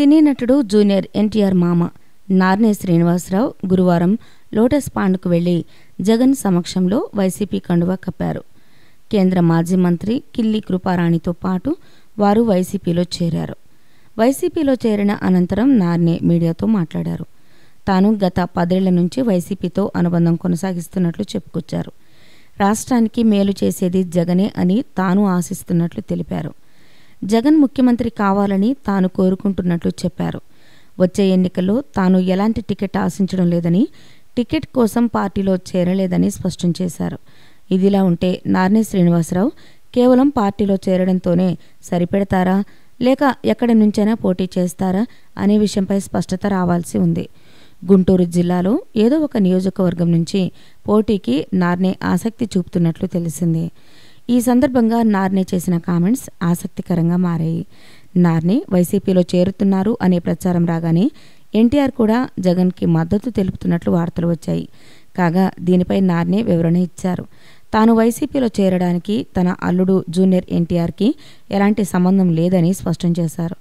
సినీ నటుడు జూనియర్ ఎన్టీఆర్ మామ నార్నే శ్రీనివాసరావు గురువారం లోటస్ పాండ్కు వెళ్లి జగన్ సమక్షంలో వైసీపీ కండువా కప్పారు. కేంద్ర మాజీ మంత్రి కిల్లి కృపారాణితో పాటు వారు వైసీపీలో చేరారు. వైసీపీలో చేరిన అనంతరం నార్నే మీడియాతో మాట్లాడారు. తాను గత 10 ఏళ్ల నుంచి వైసీపీతో అనుబంధం కొనసాగిస్తున్నట్లు చెప్పుకొచ్చారు. రాష్ట్రానికి మేలు చేసేది జగనే అని తాను ఆశిస్తున్నట్లు తెలిపారు. జగన్ ముఖ్యమంత్రి కావాలని తాను కోరుకుంటున్నట్లు చెప్పారు. వచ్చే ఎన్నికల్లో తాను ఎలాంటి టికెట్ ఆశించడం లేదని, టికెట్ కోసం పార్టీలో చేరలేదని స్పష్టం చేశారు. ఇదిలా ఉంటే నార్నే శ్రీనివాసరావు కేవలం పార్టీలో చేరడంతోనే సరిపెడతారా లేక ఎక్కడి నుంచైనా పోటీ చేస్తారా అనే విషయంపై స్పష్టత రావాల్సి ఉంది. గుంటూరు జిల్లాలో ఏదో ఒక నియోజకవర్గం నుంచి పోటీకి నార్నే ఆసక్తి చూపుతున్నట్లు తెలిసింది. ఈ సందర్భంగా నార్నే చేసిన కామెంట్స్ ఆసక్తికరంగా మారాయి. నార్నే వైసీపీలో చేరుతున్నారు అనే ప్రచారం రాగానే ఎన్టీఆర్ కూడా జగన్కి మద్దతు తెలుపుతున్నట్లు వార్తలు వచ్చాయి. కాగా దీనిపై నార్నే వివరణ ఇచ్చారు. తాను వైసీపీలో చేరడానికి తన అల్లుడు జూనియర్ ఎన్టీఆర్కి ఎలాంటి సంబంధం లేదని స్పష్టం చేశారు.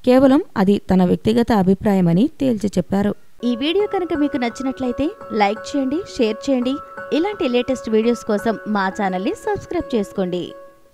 కేవలం అది తన వ్యక్తిగత అభిప్రాయమని తేల్చి చెప్పారు. ఈ వీడియో కనుక మీకు నచ్చినట్లయితే లైక్ చేయండి, షేర్ చేయండి. ఇలాంటి లేటెస్ట్ వీడియోస్ కోసం మా ఛానల్ని సబ్స్క్రైబ్ చేసుకోండి.